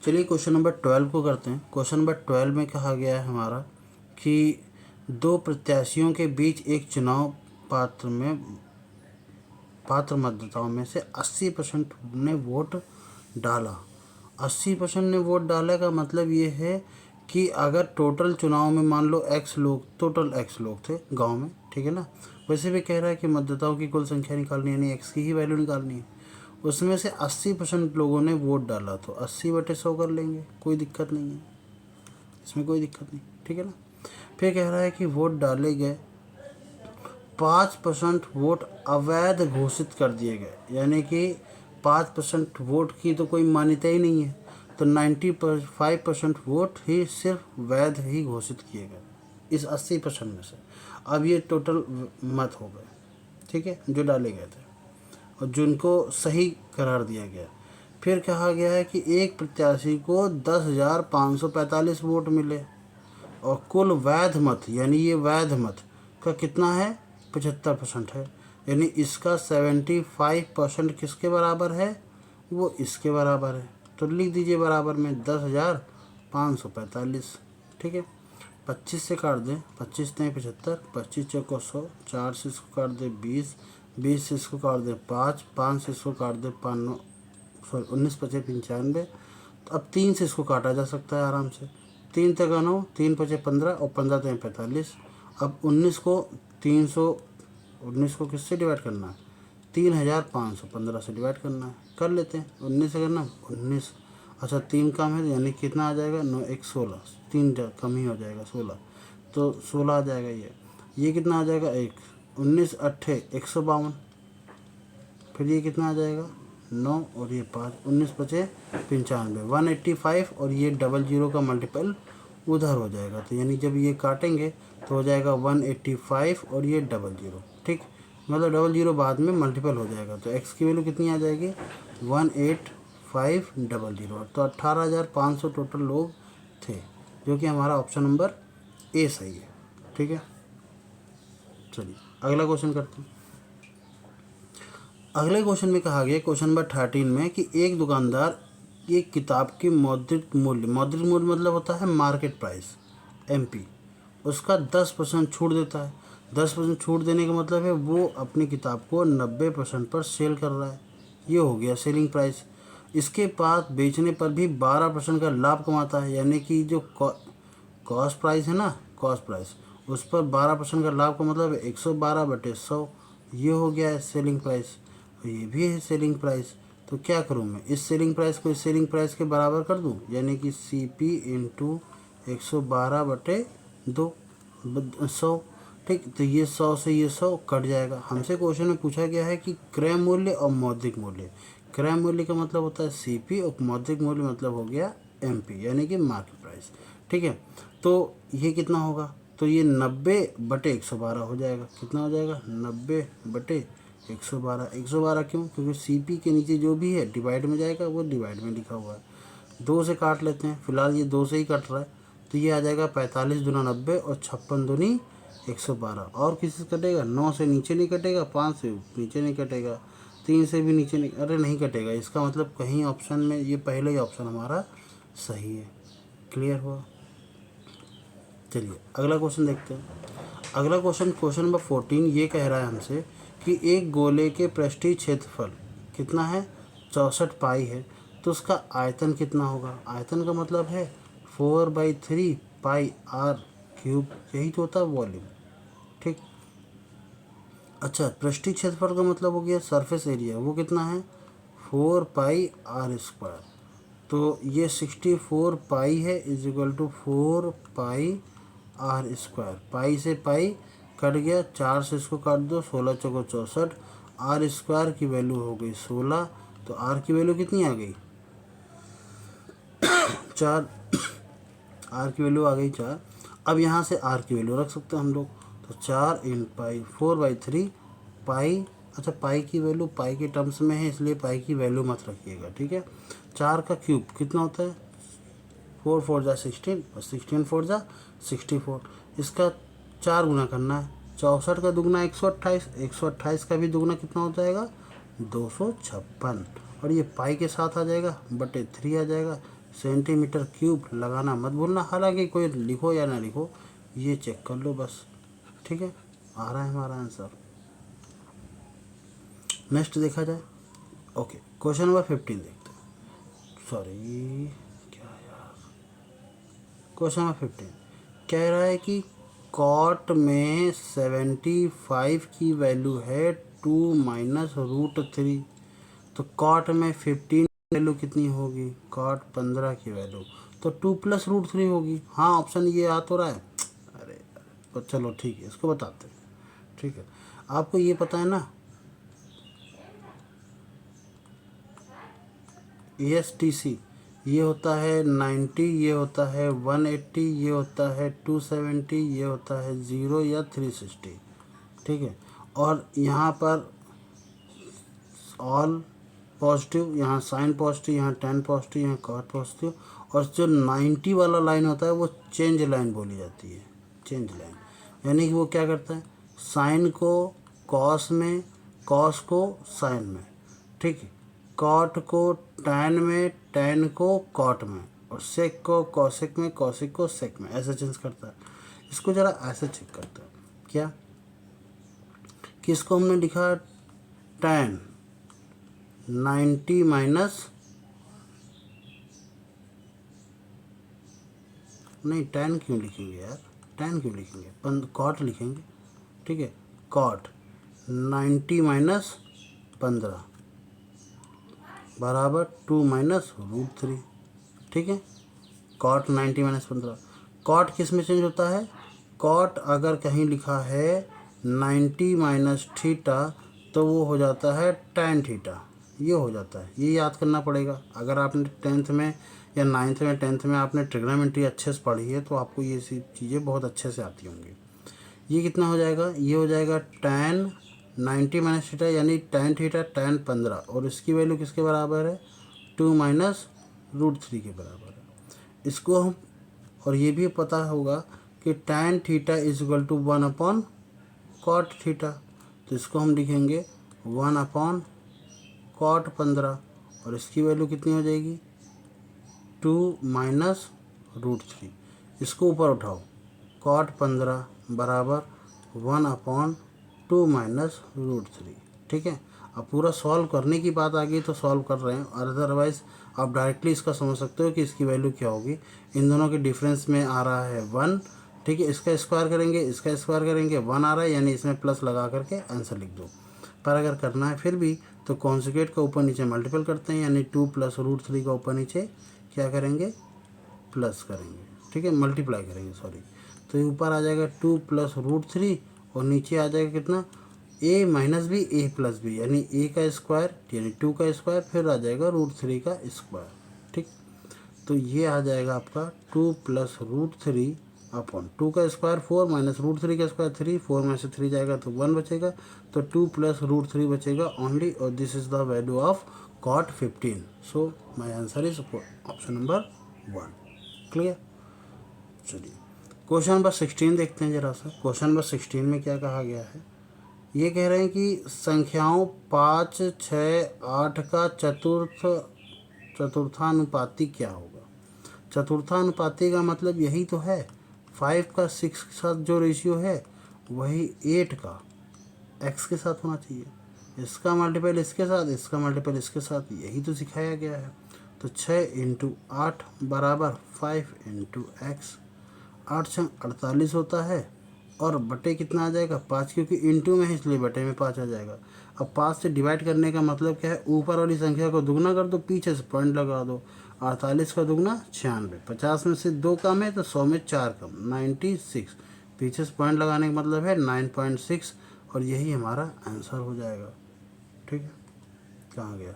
चलिए question number 12 को करते हैं। क्वेश्चन नंबर 12 में कहा गया है हमारा कि दो प्रत्याशियों के बीच एक चुनाव पात्र मतदाताओं में से 80% ने वोट डाला। 80% ने वोट डाला का मतलब ये है कि अगर टोटल चुनाव में मान लो टोटल एक्स लोग थे गांव में, ठीक है ना। वैसे भी कह रहा है कि मतदाताओं की कुल संख्या निकालनी है, यानी एक्स की ही वैल्यू निकालनी है। उसमें से 80% लोगों ने वोट डाला, तो 80/100 कर लेंगे, कोई दिक्कत नहीं है, इसमें कोई दिक्कत नहीं, ठीक है ना। फिर कह रहा है कि वोट डाले गए, 5% वोट अवैध घोषित कर दिए गए, यानी कि 5% वोट की तो कोई मान्यता ही नहीं है, तो 95% वोट ही सिर्फ वैध ही घोषित किए गए इस 80% में से। अब ये टोटल मत हो गए, ठीक है, जो डाले गए थे और जिनको सही करार दिया गया। फिर कहा गया है कि एक प्रत्याशी को 10,545 वोट मिले और कुल वैध मत, यानी ये वैध मत का कितना है, 75% है, यानी इसका 75% किसके बराबर है, वो इसके बराबर है। तो लिख दीजिए बराबर में 10,545, ठीक है। 25 से काट दें, 25 नहीं 75, 25 चौको 100, 4 से इसको काट दें 20, 20 से इसको काट दें 5, 5 से इसको काट दें 19 पचे 95। तो अब 3 से इसको काटा जा सकता है आराम से, 3 तक 9, 3 पचे 15 और 15 तक 45। अब 19 को किससे डिवाइड करना है, 3,515 से डिवाइड करना है, कर लेते हैं। 19 से करना 19, अच्छा 3 कम है यानी कितना आ जाएगा, 9 1 16, 3 कम ही हो जाएगा 16, तो 16 आ जाएगा। ये कितना आ जाएगा 1, 19 8 152, फिर ये कितना आ जाएगा 9 और ये 5, 19 पचे 95, 185 और ये 00 का मल्टीपल उधर हो जाएगा, तो यानी जब ये काटेंगे तो हो जाएगा 185 और ये 00, ठीक, मतलब 00 बाद में मल्टीपल हो जाएगा, तो x की वैल्यू कितनी आ जाएगी 18500, तो 18,500 टोटल लोग थे, जो कि हमारा ऑप्शन नंबर ए सही है, ठीक है। चलिए अगला क्वेश्चन करते हैं। अगले क्वेश्चन में कहा गया क्वेश्चन नंबर 13 में कि एक दुकानदार एक किताब की मौद्रिक मूल्य मतलब होता है मार्केट प्राइस MP, उसका 10% छूट देता है। 10% छूट देने का मतलब है वो अपनी किताब को 90% पर सेल कर रहा है, ये हो गया सेलिंग प्राइस। इसके बाद बेचने पर भी 12% का लाभ कमाता है, यानी कि जो कॉस्ट प्राइस है ना, कॉस्ट प्राइस, उस पर 12% का लाभ का मतलब है 112/100, ये हो गया है सेलिंग प्राइस, ये भी है सेलिंग प्राइस। तो क्या करूँ मैं, इस सेलिंग प्राइस को इस सेलिंग प्राइस के बराबर कर दूँ, यानी कि CP × 112/100, ठीक। तो ये 100 से ये 100 कट जाएगा। हमसे क्वेश्चन में पूछा गया है कि क्रय मूल्य और मौद्रिक मूल्य। क्रय मूल्य का मतलब होता है CP और मौद्रिक मूल्य मतलब हो गया MP, यानी कि मार्केट प्राइस, ठीक है। तो ये कितना होगा, तो ये 90/112 हो जाएगा। कितना हो जाएगा 90/112। 112 क्यों, क्योंकि CP के नीचे जो भी है डिवाइड में जाएगा, वो डिवाइड में लिखा हुआ है। 2 से काट लेते हैं, फिलहाल ये 2 से ही कट रहा है, तो ये आ जाएगा 45 दूना 90 और 56 दूनी 112। और किसी से कटेगा, 9 से नीचे नहीं कटेगा, 5 से नीचे नहीं कटेगा, 3 से भी नीचे नहीं, अरे नहीं कटेगा। इसका मतलब कहीं ऑप्शन में ये पहले ही ऑप्शन हमारा सही है। क्लियर हुआ। चलिए अगला क्वेश्चन देखते हैं। अगला क्वेश्चन नंबर 14 ये कह रहा है हमसे कि एक गोले के पृष्ठीय क्षेत्रफल कितना है, 64 पाई है, तो उसका आयतन कितना होगा। आयतन का मतलब है 4/3 पाई r³, यही तो होता है वॉल्यूम, ठीक। अच्छा पृष्ठीय क्षेत्रफल का मतलब हो गया सरफेस एरिया, वो कितना है 4 पाई r², तो ये 64 पाई है = 4 पाई r²। पाई से पाई कट गया, 4 से इसको काट दो, 16 चौको 64, r² की वैल्यू हो गई 16, तो r की वैल्यू कितनी आ गई 4, r की वैल्यू आ गई 4। अब यहाँ से r की वैल्यू रख सकते हैं हम लोग, तो 4 × पाई 4/3 पाई। अच्छा पाई की वैल्यू पाई के टर्म्स में है, इसलिए पाई की वैल्यू मत रखिएगा, ठीक है। 4 का क्यूब कितना होता है, 4 4 जा 16 और 16 4 जा 64, इसका 4 गुना करना है। 64 का दुगना 128, 128 का भी दुगना कितना हो जाएगा 256, और ये पाई के साथ आ जाएगा /3 आ जाएगा, सेंटीमीटर क्यूब लगाना मत भूलना। हालांकि कोई लिखो या ना लिखो, ये चेक कर लो बस। ठीक है, आ रहा है हमारा आंसर। नेक्स्ट देखा जाए। ओके, क्वेश्चन नंबर 15 देखते हैं। सॉरी, क्या यार, क्वेश्चन नंबर 15 कह रहा है कि कॉट में 75 की वैल्यू है 2 माइनस रूट 3। तो कॉट में 15 वैल्यू कितनी होगी? कॉट 15 की वैल्यू तो 2 प्लस रूट 3 होगी। हाँ, ऑप्शन ये आ तो रहा है। अरे तो चलो ठीक है, इसको बताते हैं। ठीक है, आपको ये पता है ना, ESTC ये होता है 90, ये होता है 180, ये होता है 270, ये होता है 0 या 360। ठीक है, और यहाँ पर ऑल पॉजिटिव, यहाँ साइन पॉजिटिव, यहाँ टेन पॉजिटिव, यहाँ कॉट पॉजिटिव। और जो 90 वाला लाइन होता है वो चेंज लाइन बोली जाती है। चेंज लाइन यानी कि वो क्या करता है, साइन को कॉस में, कॉस को साइन में, ठीक है, कॉट को टैन में, टैन को कॉट में, और सेक को कॉसिक में, कॉसिक को सेक में, ऐसे चेंज करता है। इसको ज़रा ऐसे चेक करता है क्या, कि इसको हमने लिखा टैन 90 माइनस, नहीं टैन क्यों लिखेंगे यार, टैन क्यों लिखेंगे, कॉट लिखेंगे। ठीक है, कॉट 90 माइनस 15 बराबर 2 माइनस रूट 3। ठीक है, कॉट 90 माइनस 15। कॉट किस में चेंज होता है? कॉट अगर कहीं लिखा है 90 माइनस थीटा तो वो हो जाता है टैन थीटा, ये हो जाता है। ये याद करना पड़ेगा। अगर आपने 10th में या 9th में 10th में आपने ट्रिग्नोमेट्री अच्छे से पढ़ी है तो आपको ये सी चीज़ें बहुत अच्छे से आती होंगी। ये कितना हो जाएगा? ये हो जाएगा टैन 90 माइनस थीटा यानी टैन थीटा टैन 15, और इसकी वैल्यू किसके बराबर है? 2 माइनस रूट 3 के बराबर है। इसको हम, और ये भी पता होगा कि tan theta is equal to 1 upon cot theta, तो इसको हम लिखेंगे 1 अपॉन कॉट 15, और इसकी वैल्यू कितनी हो जाएगी? 2 माइनस रूट 3। इसको ऊपर उठाओ, कॉट 15 बराबर 1 अपॉन 2 माइनस रूट 3। ठीक है, अब पूरा सॉल्व करने की बात आ गई तो सॉल्व कर रहे हैं, और अदरवाइज़ आप डायरेक्टली इसका समझ सकते हो कि इसकी वैल्यू क्या होगी। इन दोनों के डिफरेंस में आ रहा है 1। ठीक है, इसका स्क्वायर करेंगे, इसका स्क्वायर करेंगे, 1 आ रहा है, यानी इसमें प्लस लगा करके आंसर लिख दो। पर अगर करना है फिर भी तो कॉन्जुगेट का ऊपर नीचे मल्टीपल करते हैं, यानी 2 प्लस रूट 3 का ऊपर नीचे क्या करेंगे? प्लस करेंगे। ठीक है, मल्टीप्लाई करेंगे, सॉरी। तो ये ऊपर आ जाएगा 2 प्लस रूट 3, और नीचे आ जाएगा कितना? a minus B A plus B, यानी a का स्क्वायर यानी 2 का स्क्वायर, फिर आ जाएगा रूट 3 का स्क्वायर। ठीक, तो ये आ जाएगा आपका 2 प्लस रूट 3 अपॉन 2 का स्क्वायर 4 माइनस रूट 3 का स्क्वायर 3, 4 में से 3 जाएगा तो 1 बचेगा, तो 2 प्लस रूट 3 बचेगा ओनली, और this is the value of cot 15। So my answer is option number 1। Clear? चलिए क्वेश्चन नंबर 16 देखते हैं जरा सा। क्वेश्चन नंबर 16 में क्या कहा गया है? ये कह रहे हैं कि संख्याओं 5, 6, 8 का चतुर्थानुपाती क्या होगा? चतुर्थानुपाती का मतलब यही तो है, 5 का 6 के साथ जो रेशियो है वही 8 का x के साथ होना चाहिए। इसका मल्टीपल इसके साथ, इसका मल्टीपल इसके साथ, यही तो सिखाया गया है। तो 6 इंटू 8 बराबर 5 इंटू एक्स। 8 छंग 48 होता है, और बटे कितना आ जाएगा? 5, क्योंकि इंटू में है इसलिए बटे में 5 आ जाएगा। अब 5 से डिवाइड करने का मतलब क्या है? ऊपर वाली संख्या को दुगना कर दो, पीछे से पॉइंट लगा दो। 48 का दुगना 96, 50 में से 2 कम है तो 100 में 4 कम, 96। पीछे से पॉइंट लगाने का मतलब है 9.6, और यही हमारा आंसर हो जाएगा। ठीक है, कहाँ गया?